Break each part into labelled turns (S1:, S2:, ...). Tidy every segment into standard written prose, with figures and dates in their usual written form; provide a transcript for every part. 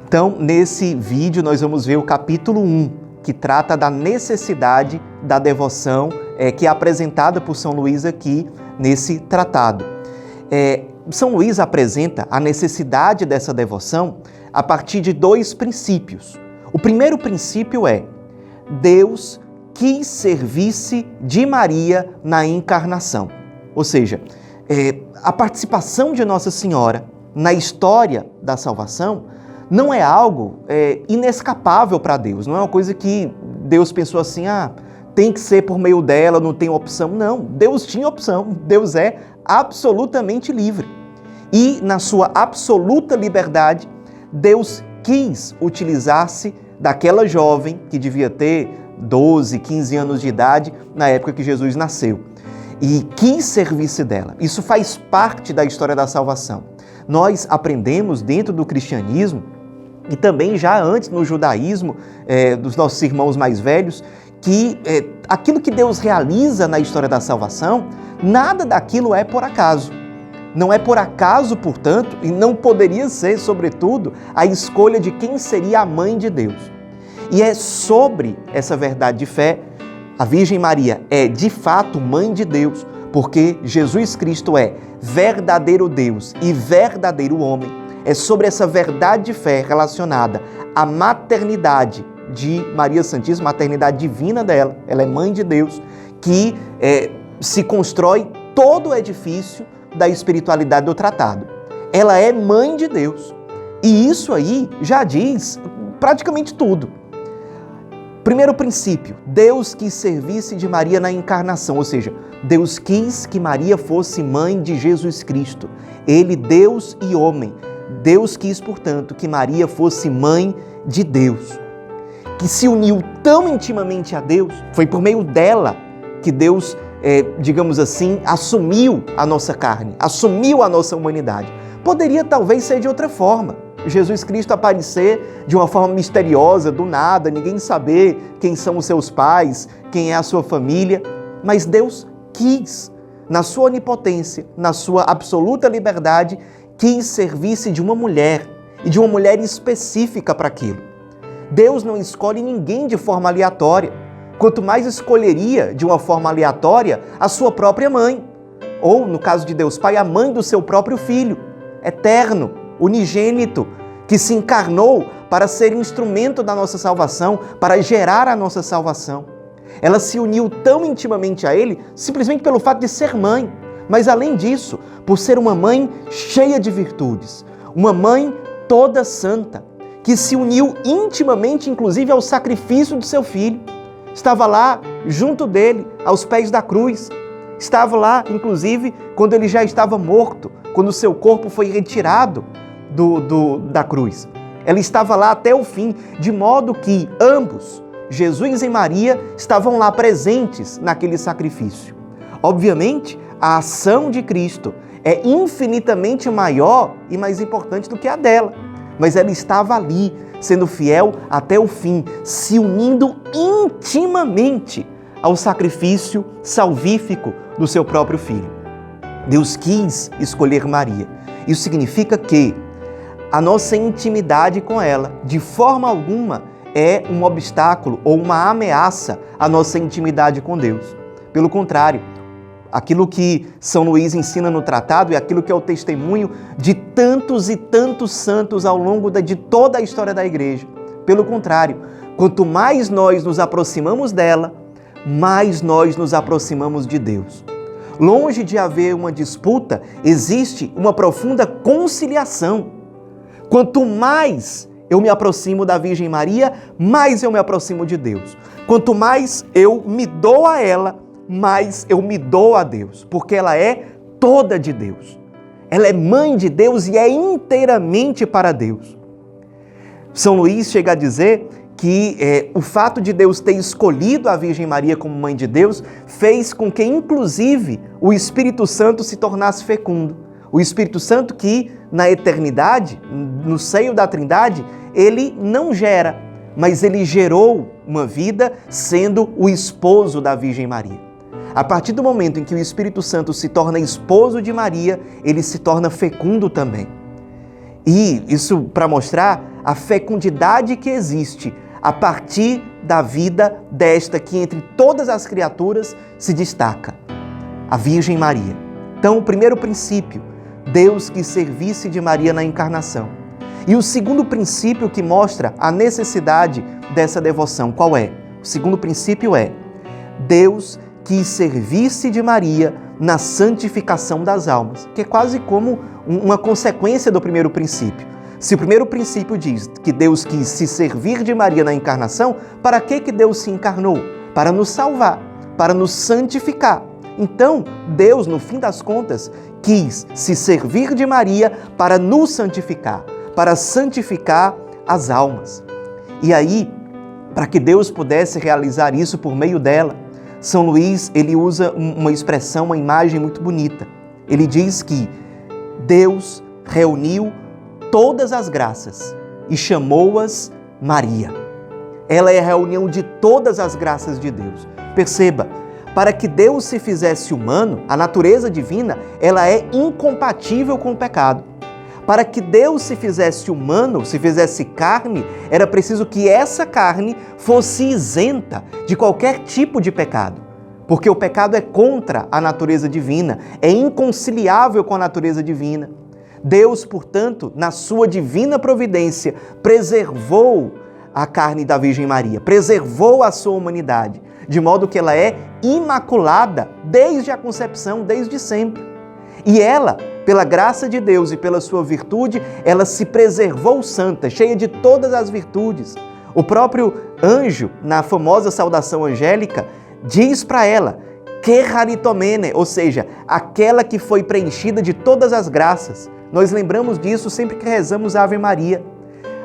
S1: Então, nesse vídeo, nós vamos ver o capítulo 1, que trata da necessidade da devoção, que é apresentada por São Luís aqui nesse tratado. São Luís apresenta a necessidade dessa devoção a partir de dois princípios. O primeiro princípio é: Deus quis servir-se de Maria na encarnação. Ou seja, a participação de Nossa Senhora na história da salvação não é algo inescapável para Deus, não é uma coisa que Deus pensou assim, tem que ser por meio dela, não tem opção. Não, Deus tinha opção, Deus é absolutamente livre. E na sua absoluta liberdade, Deus quis utilizar-se daquela jovem que devia ter 12, 15 anos de idade na época que Jesus nasceu. E quis servir-se dela. Isso faz parte da história da salvação. Nós aprendemos dentro do cristianismo e também já antes no judaísmo, dos nossos irmãos mais velhos, que aquilo que Deus realiza na história da salvação, nada daquilo é por acaso. Não é por acaso, portanto, e não poderia ser, sobretudo, a escolha de quem seria a mãe de Deus. E é sobre essa verdade de fé, a Virgem Maria é de fato mãe de Deus, porque Jesus Cristo é verdadeiro Deus e verdadeiro homem. É sobre essa verdade de fé relacionada à maternidade de Maria Santíssima, maternidade divina dela, ela é mãe de Deus, que se constrói todo o edifício da espiritualidade do tratado. Ela é mãe de Deus. E isso aí já diz praticamente tudo. Primeiro princípio, Deus quis servir-se de Maria na encarnação, ou seja, Deus quis que Maria fosse mãe de Jesus Cristo. Ele, Deus e homem. Deus quis, portanto, que Maria fosse mãe de Deus, que se uniu tão intimamente a Deus. Foi por meio dela que Deus, digamos assim, assumiu a nossa carne, assumiu a nossa humanidade. Poderia talvez ser de outra forma. Jesus Cristo aparecer de uma forma misteriosa, do nada, ninguém saber quem são os seus pais, quem é a sua família. Mas Deus quis, na sua onipotência, na sua absoluta liberdade, quis servir-se de uma mulher, e de uma mulher específica para aquilo. Deus não escolhe ninguém de forma aleatória, quanto mais escolheria de uma forma aleatória a sua própria mãe, ou, no caso de Deus Pai, a mãe do seu próprio Filho, eterno, unigênito, que se encarnou para ser instrumento da nossa salvação, para gerar a nossa salvação. Ela se uniu tão intimamente a Ele, simplesmente pelo fato de ser mãe, mas além disso, por ser uma mãe cheia de virtudes, uma mãe toda santa, que se uniu intimamente, inclusive, ao sacrifício de seu filho. Estava lá, junto dele, aos pés da cruz. Estava lá, inclusive, quando ele já estava morto, quando o seu corpo foi retirado da cruz. Ela estava lá até o fim, de modo que ambos, Jesus e Maria, estavam lá presentes naquele sacrifício. Obviamente, a ação de Cristo é infinitamente maior e mais importante do que a dela, mas ela estava ali, sendo fiel até o fim, se unindo intimamente ao sacrifício salvífico do seu próprio Filho. Deus quis escolher Maria. Isso significa que a nossa intimidade com ela, de forma alguma, é um obstáculo ou uma ameaça à nossa intimidade com Deus. Pelo contrário, aquilo que São Luís ensina no tratado e aquilo que é o testemunho de tantos e tantos santos ao longo de toda a história da Igreja. Pelo contrário, quanto mais nós nos aproximamos dela, mais nós nos aproximamos de Deus. Longe de haver uma disputa, existe uma profunda conciliação. Quanto mais eu me aproximo da Virgem Maria, mais eu me aproximo de Deus. Quanto mais eu me dou a ela, mais eu me dou a Deus, porque ela é toda de Deus. Ela é mãe de Deus e é inteiramente para Deus. São Luís chega a dizer que o fato de Deus ter escolhido a Virgem Maria como mãe de Deus fez com que, inclusive, o Espírito Santo se tornasse fecundo. O Espírito Santo que, na eternidade, no seio da Trindade, ele não gera, mas ele gerou uma vida sendo o esposo da Virgem Maria. A partir do momento em que o Espírito Santo se torna esposo de Maria, ele se torna fecundo também. E isso para mostrar a fecundidade que existe a partir da vida desta que entre todas as criaturas se destaca, a Virgem Maria. Então, o primeiro princípio, Deus quis servir-se de Maria na encarnação. E o segundo princípio que mostra a necessidade dessa devoção, qual é? O segundo princípio é: Deus quis servir-se de Maria na santificação das almas, que é quase como uma consequência do primeiro princípio. Se o primeiro princípio diz que Deus quis se servir de Maria na encarnação, para que Deus se encarnou? Para nos salvar, para nos santificar. Então, Deus, no fim das contas, quis se servir de Maria para nos santificar, para santificar as almas. E aí, para que Deus pudesse realizar isso por meio dela, São Luís, ele usa uma expressão, uma imagem muito bonita. Ele diz que Deus reuniu todas as graças e chamou-as Maria. Ela é a reunião de todas as graças de Deus. Perceba, para que Deus se fizesse humano, a natureza divina, ela é incompatível com o pecado. Para que Deus se fizesse humano, se fizesse carne, era preciso que essa carne fosse isenta de qualquer tipo de pecado. Porque o pecado é contra a natureza divina, é inconciliável com a natureza divina. Deus, portanto, na sua divina providência, preservou a carne da Virgem Maria, preservou a sua humanidade, de modo que ela é imaculada desde a concepção, desde sempre. E ela, pela graça de Deus e pela sua virtude, ela se preservou santa, cheia de todas as virtudes. O próprio anjo, na famosa saudação angélica, diz para ela, que raritomene, ou seja, aquela que foi preenchida de todas as graças. Nós lembramos disso sempre que rezamos a Ave Maria.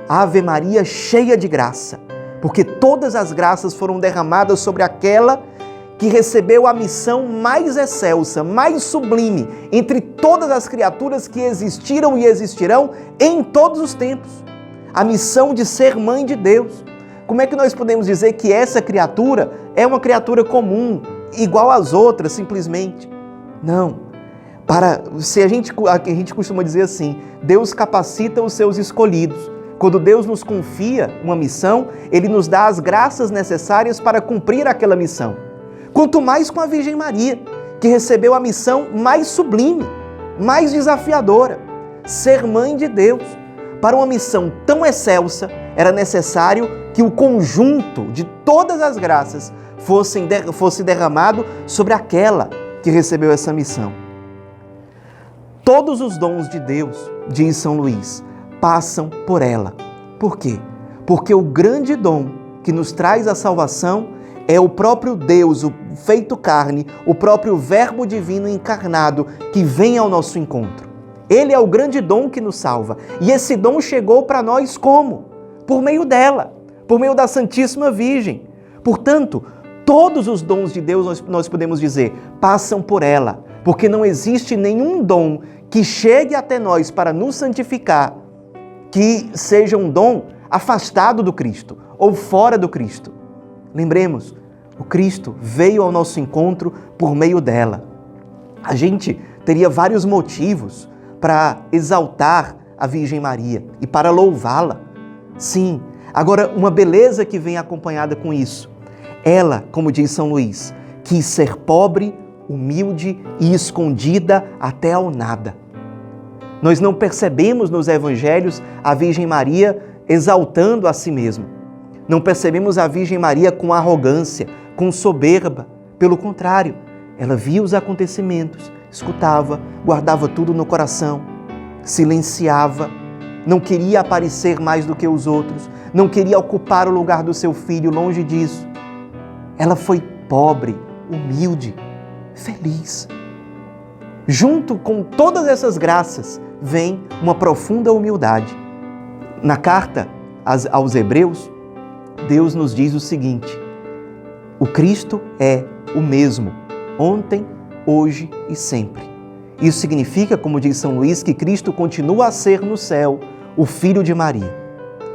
S1: Ave Maria cheia de graça, porque todas as graças foram derramadas sobre aquela que recebeu a missão mais excelsa, mais sublime, entre todas as criaturas que existiram e existirão em todos os tempos. A missão de ser mãe de Deus. Como é que nós podemos dizer que essa criatura é uma criatura comum, igual às outras, simplesmente? Não. A gente costuma dizer assim, Deus capacita os seus escolhidos. Quando Deus nos confia uma missão, Ele nos dá as graças necessárias para cumprir aquela missão. Quanto mais com a Virgem Maria, que recebeu a missão mais sublime, mais desafiadora, ser mãe de Deus. Para uma missão tão excelsa, era necessário que o conjunto de todas as graças fosse derramado sobre aquela que recebeu essa missão. Todos os dons de Deus, diz São Luís, passam por ela. Por quê? Porque o grande dom que nos traz a salvação é o próprio Deus, o feito carne, o próprio Verbo divino encarnado que vem ao nosso encontro. Ele é o grande dom que nos salva. E esse dom chegou para nós como? Por meio dela, por meio da Santíssima Virgem. Portanto, todos os dons de Deus, nós podemos dizer, passam por ela, porque não existe nenhum dom que chegue até nós para nos santificar, que seja um dom afastado do Cristo ou fora do Cristo. Lembremos, o Cristo veio ao nosso encontro por meio dela. A gente teria vários motivos para exaltar a Virgem Maria e para louvá-la. Sim, agora uma beleza que vem acompanhada com isso. Ela, como diz São Luís, quis ser pobre, humilde e escondida até ao nada. Nós não percebemos nos evangelhos a Virgem Maria exaltando a si mesma. Não percebemos a Virgem Maria com arrogância, com soberba. Pelo contrário, ela via os acontecimentos, escutava, guardava tudo no coração, silenciava, não queria aparecer mais do que os outros, não queria ocupar o lugar do seu filho, longe disso. Ela foi pobre, humilde, feliz. Junto com todas essas graças, vem uma profunda humildade. Na carta aos Hebreus, Deus nos diz o seguinte: o Cristo é o mesmo, ontem, hoje e sempre. Isso significa, como diz São Luís, que Cristo continua a ser no céu o Filho de Maria.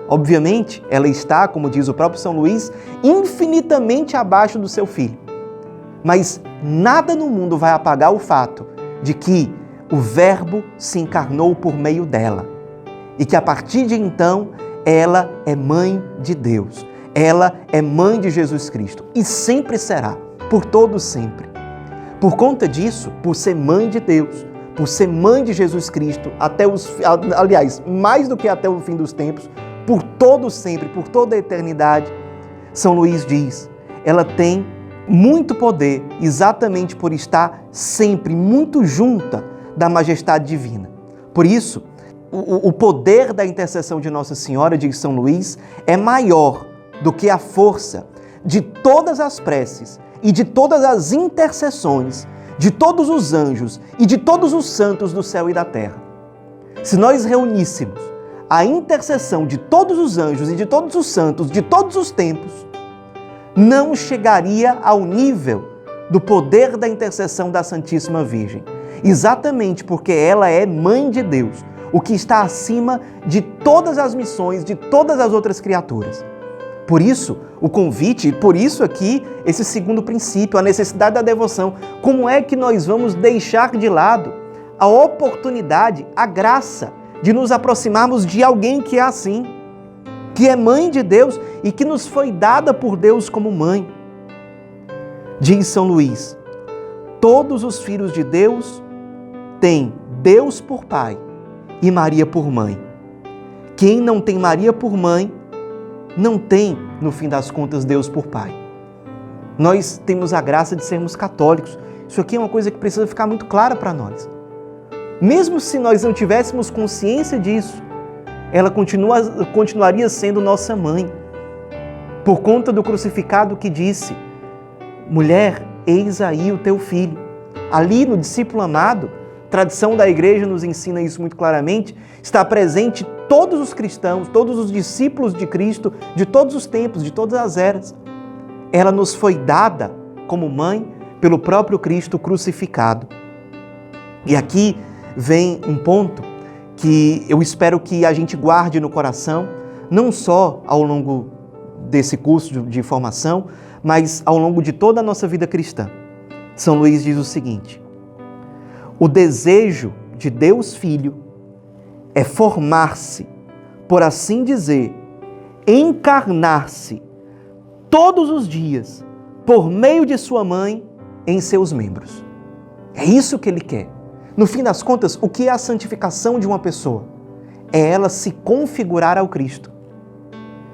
S1: Obviamente, ela está, como diz o próprio São Luís, infinitamente abaixo do seu Filho. Mas nada no mundo vai apagar o fato de que o Verbo se encarnou por meio dela e que a partir de então ela é mãe de Deus. Ela é mãe de Jesus Cristo e sempre será, por todo sempre. Por conta disso, por ser mãe de Deus, por ser mãe de Jesus Cristo, aliás, mais do que até o fim dos tempos, por todo sempre, por toda a eternidade, São Luís diz, ela tem muito poder exatamente por estar sempre muito junta da majestade divina. Por isso, o poder da intercessão de Nossa Senhora, diz São Luís, é maior do que a força de todas as preces e de todas as intercessões de todos os anjos e de todos os santos do céu e da terra. Se nós reuníssemos a intercessão de todos os anjos e de todos os santos de todos os tempos, não chegaria ao nível do poder da intercessão da Santíssima Virgem. Exatamente porque ela é mãe de Deus, o que está acima de todas as missões de todas as outras criaturas. Por isso, o convite, por isso aqui, esse segundo princípio, a necessidade da devoção. Como é que nós vamos deixar de lado a oportunidade, a graça de nos aproximarmos de alguém que é assim, que é mãe de Deus e que nos foi dada por Deus como mãe? Diz São Luís, todos os filhos de Deus têm Deus por pai e Maria por mãe. Quem não tem Maria por mãe, não tem, no fim das contas, Deus por pai. Nós temos a graça de sermos católicos. Isso aqui é uma coisa que precisa ficar muito clara para nós. Mesmo se nós não tivéssemos consciência disso, ela continuaria sendo nossa mãe. Por conta do crucificado que disse, mulher, eis aí o teu filho. Ali no discípulo amado, tradição da igreja nos ensina isso muito claramente, está presente todos os cristãos, todos os discípulos de Cristo, de todos os tempos, de todas as eras. Ela nos foi dada como mãe pelo próprio Cristo crucificado. E aqui vem um ponto que eu espero que a gente guarde no coração, não só ao longo desse curso de formação, mas ao longo de toda a nossa vida cristã. São Luís diz o seguinte, o desejo de Deus Filho é formar-se, por assim dizer, encarnar-se todos os dias, por meio de sua mãe, em seus membros. É isso que ele quer. No fim das contas, o que é a santificação de uma pessoa? É ela se configurar ao Cristo.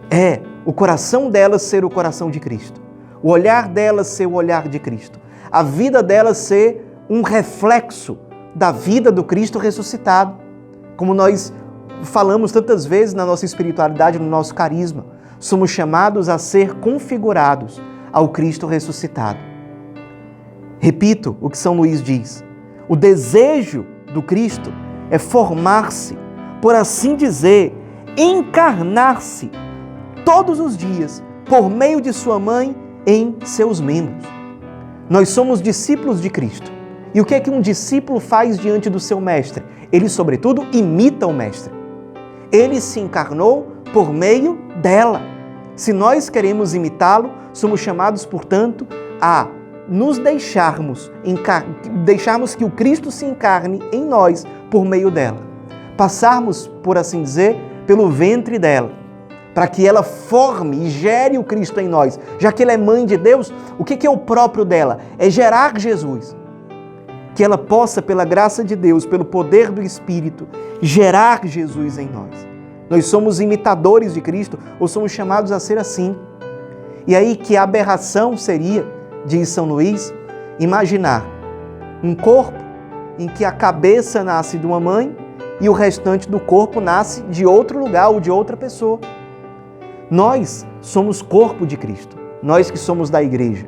S1: É o coração dela ser o coração de Cristo. O olhar dela ser o olhar de Cristo. A vida dela ser um reflexo da vida do Cristo ressuscitado. Como nós falamos tantas vezes na nossa espiritualidade, no nosso carisma, somos chamados a ser configurados ao Cristo ressuscitado. Repito o que São Luís diz. O desejo do Cristo é formar-se, por assim dizer, encarnar-se todos os dias, por meio de sua mãe, em seus membros. Nós somos discípulos de Cristo. E o que é que um discípulo faz diante do seu mestre? Ele, sobretudo, imita o mestre. Ele se encarnou por meio dela. Se nós queremos imitá-lo, somos chamados, portanto, a nos deixarmos que o Cristo se encarne em nós por meio dela. Passarmos, por assim dizer, pelo ventre dela, para que ela forme e gere o Cristo em nós. Já que ela é mãe de Deus, o que é o próprio dela? É gerar Jesus. Que ela possa, pela graça de Deus, pelo poder do Espírito, gerar Jesus em nós. Nós somos imitadores de Cristo, ou somos chamados a ser assim. E aí que aberração seria, diz São Luís, imaginar um corpo em que a cabeça nasce de uma mãe e o restante do corpo nasce de outro lugar ou de outra pessoa. Nós somos corpo de Cristo, nós que somos da igreja,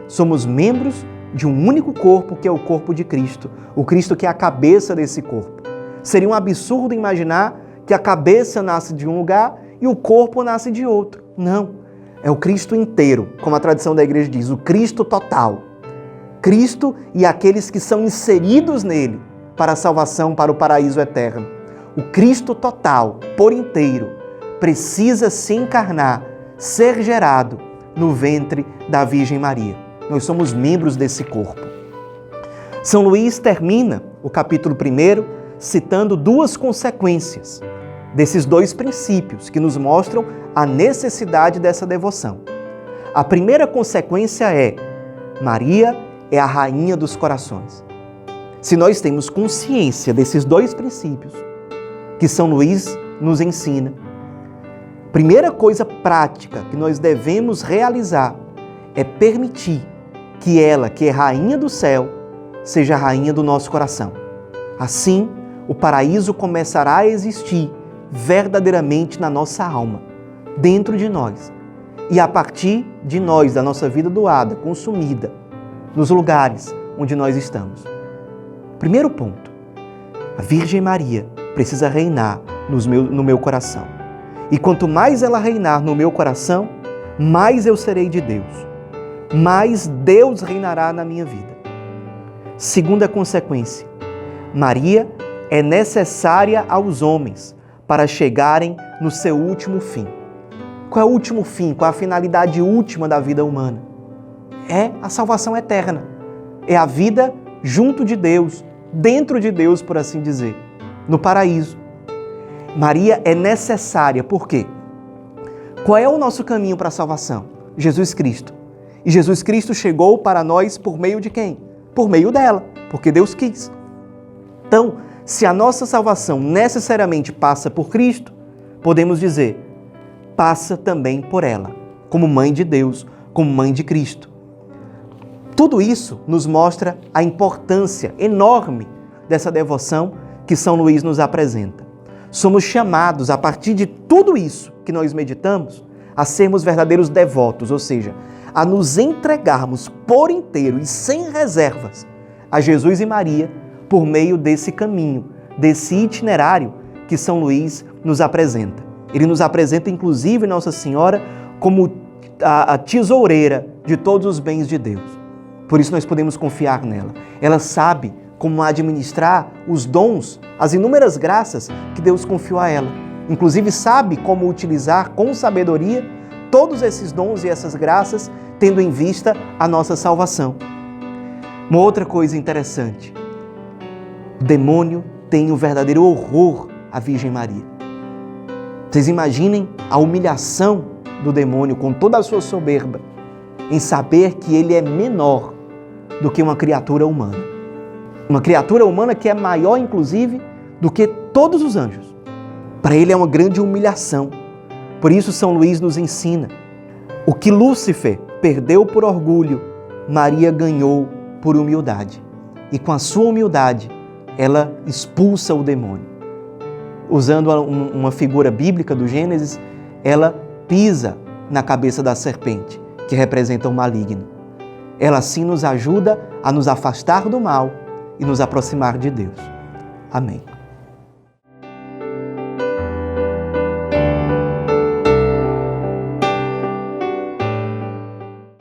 S1: somos membros de um único corpo que é o corpo de Cristo, o Cristo que é a cabeça desse corpo. Seria um absurdo imaginar que a cabeça nasce de um lugar e o corpo nasce de outro. Não, é o Cristo inteiro, como a tradição da igreja diz, o Cristo total. Cristo e aqueles que são inseridos nele para a salvação, para o paraíso eterno. O Cristo total, por inteiro, precisa se encarnar, ser gerado no ventre da Virgem Maria. Nós somos membros desse corpo. São Luís termina o capítulo 1 citando duas consequências desses dois princípios que nos mostram a necessidade dessa devoção. A primeira consequência é: Maria é a rainha dos corações. Se nós temos consciência desses dois princípios que São Luís nos ensina, primeira coisa prática que nós devemos realizar é permitir que ela, que é rainha do céu, seja a rainha do nosso coração. Assim, o paraíso começará a existir verdadeiramente na nossa alma, dentro de nós. E a partir de nós, da nossa vida doada, consumida, nos lugares onde nós estamos. Primeiro ponto, a Virgem Maria precisa reinar no meu coração. E quanto mais ela reinar no meu coração, mais eu serei de Deus. Mais Deus reinará na minha vida. Segunda consequência, Maria é necessária aos homens para chegarem no seu último fim. Qual é o último fim? Qual é a finalidade última da vida humana? É a salvação eterna. É a vida junto de Deus, dentro de Deus, por assim dizer, no paraíso. Maria é necessária, por quê? Qual é o nosso caminho para a salvação? Jesus Cristo. E Jesus Cristo chegou para nós por meio de quem? Por meio dela, porque Deus quis. Então, se a nossa salvação necessariamente passa por Cristo, podemos dizer, passa também por ela, como mãe de Deus, como mãe de Cristo. Tudo isso nos mostra a importância enorme dessa devoção que São Luís nos apresenta. Somos chamados, a partir de tudo isso que nós meditamos, a sermos verdadeiros devotos, ou seja, a nos entregarmos por inteiro e sem reservas a Jesus e Maria por meio desse caminho, desse itinerário que São Luís nos apresenta. Ele nos apresenta, inclusive, Nossa Senhora como a tesoureira de todos os bens de Deus. Por isso nós podemos confiar nela. Ela sabe como administrar os dons, as inúmeras graças que Deus confiou a ela. Inclusive sabe como utilizar com sabedoria todos esses dons e essas graças, tendo em vista a nossa salvação. Uma outra coisa interessante, o demônio tem o verdadeiro horror à Virgem Maria. Vocês imaginem a humilhação do demônio com toda a sua soberba em saber que ele é menor do que uma criatura humana. Uma criatura humana que é maior, inclusive, do que todos os anjos. Para ele é uma grande humilhação. Por isso São Luís nos ensina: o que Lúcifer perdeu por orgulho, Maria ganhou por humildade. E com a sua humildade, ela expulsa o demônio. Usando uma figura bíblica do Gênesis, ela pisa na cabeça da serpente, que representa o maligno. Ela assim nos ajuda a nos afastar do mal e nos aproximar de Deus. Amém.